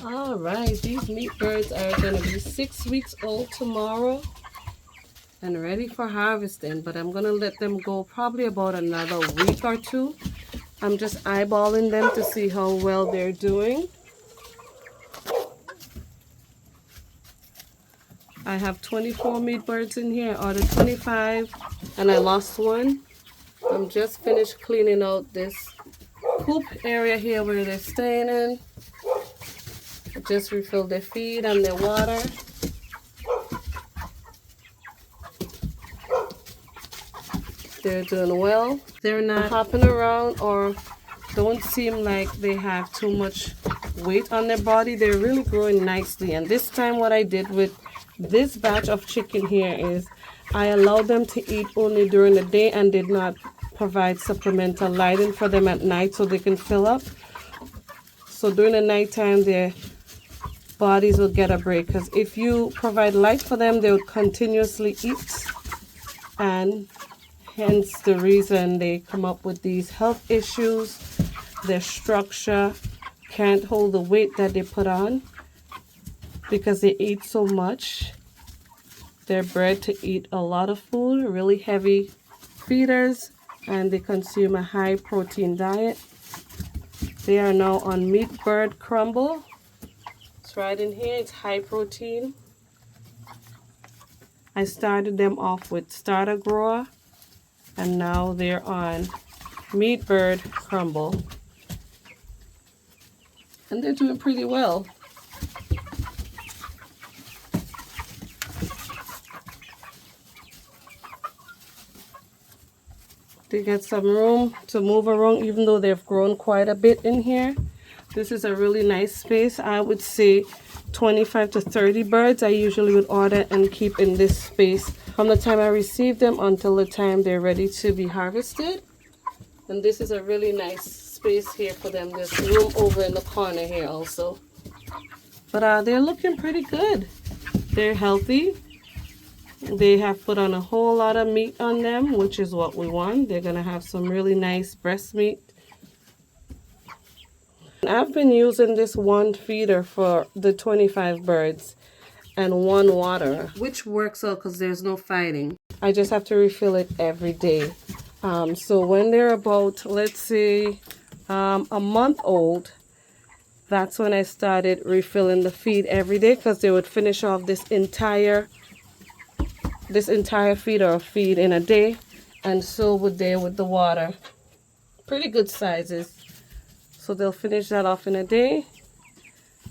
All right, these meat birds are going to be 6 weeks old tomorrow and ready for harvesting, but I'm going to let them go probably about another week or two. I'm just eyeballing them to see how well they're doing. I have 24 meat birds in here, I ordered 25 and I lost one. I'm just finished cleaning out this coop area here where they're staying in. I just refilled their feed and their water. They're doing well. They're not hopping around or don't seem like they have too much weight on their body. They're really growing nicely. And this time what I did with this batch of chicken here is I allowed them to eat only during the day and did not provide supplemental lighting for them at night so they can fill up. So during the nighttime their bodies will get a break, because if you provide light for them they would continuously eat, and hence the reason they come up with these health issues. Their structure can't hold the weight that they put on because they eat so much. They're bred to eat a lot of food, really heavy feeders, and they consume a high protein diet. They are now on meatbird crumble. It's right in here, it's high protein. I started them off with starter grower and now they're on meatbird crumble. And they're doing pretty well. They get some room to move around even though they've grown quite a bit in here. This is a really nice space. I would say 25 to 30 birds I usually would order and keep in this space from the time I receive them until the time they're ready to be harvested. And this is a really nice space here for them. There's room over in the corner here also. But they're looking pretty good. They're healthy. They have put on a whole lot of meat on them, which is what we want. They're going to have some really nice breast meat. I've been using this one feeder for the 25 birds and one water, which works out because there's no fighting. I just have to refill it every day. So when they're about, let's say, a month old, that's when I started refilling the feed every day, because they would finish off this entire feeder of feed in a day, and so would they with the water. Pretty good sizes. So they'll finish that off in a day.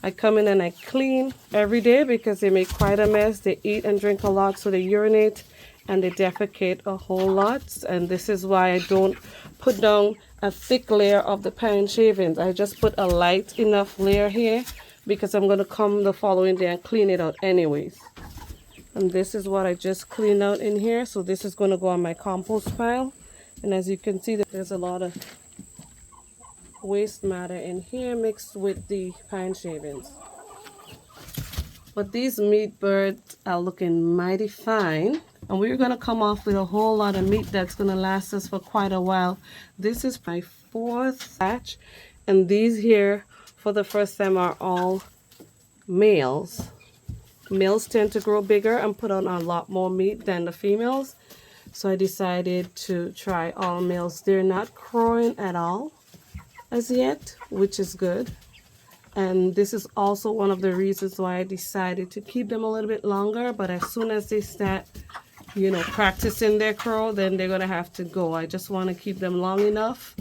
I come in and I clean every day because they make quite a mess. They eat and drink a lot, so they urinate and they defecate a whole lot. And this is why I don't put down a thick layer of the pine shavings. I just put a light enough layer here because I'm going to come the following day and clean it out anyways. And this is what I just cleaned out in here. So this is going to go on my compost pile. And as you can see, there's a lot of waste matter in here mixed with the pine shavings. But these meat birds are looking mighty fine. And we're going to come off with a whole lot of meat that's going to last us for quite a while. This is my 4th batch. And these here, for the first time, are all males. Males tend to grow bigger and put on a lot more meat than the females. So I decided to try all males. They're not crowing at all as yet, which is good. And this is also one of the reasons why I decided to keep them a little bit longer. But as soon as they start, practicing their crow, then they're going to have to go. I just want to keep them long enough.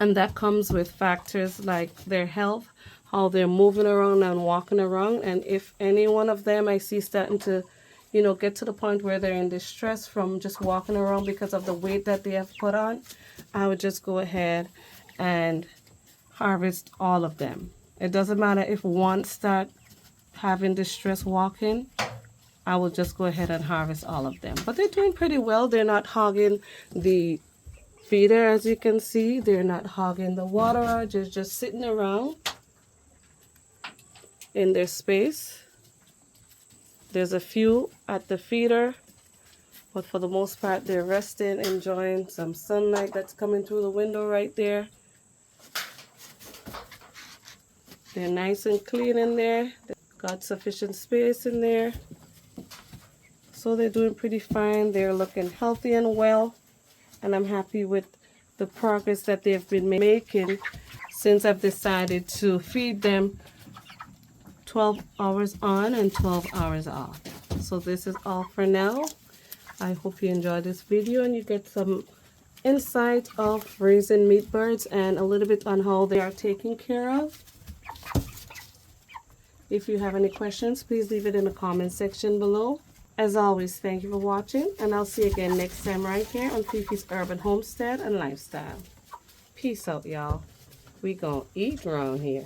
And that comes with factors like their health, how they're moving around and walking around. And if any one of them I see starting to, get to the point where they're in distress from just walking around because of the weight that they have put on, I would just go ahead and harvest all of them. It doesn't matter if one start having distress walking, I will just go ahead and harvest all of them. But they're doing pretty well. They're not hogging the feeder, as you can see. They're not hogging the water. They're just sitting around in their space. There's a few at the feeder, but for the most part they're resting, enjoying some sunlight that's coming through the window right there. They're nice and clean in there. They've got sufficient space in there. So they're doing pretty fine. They're looking healthy and well. And I'm happy with the progress that they've been making since I've decided to feed them 12 hours on and 12 hours off. So this is all for now. I hope you enjoyed this video and you get some insight of raising meat birds and a little bit on how they are taken care of. If you have any questions, please leave it in the comment section below. As always, thank you for watching, and I'll see you again next time right here on Fifi's Urban Homestead and Lifestyle. Peace out, y'all. We gonna eat around here.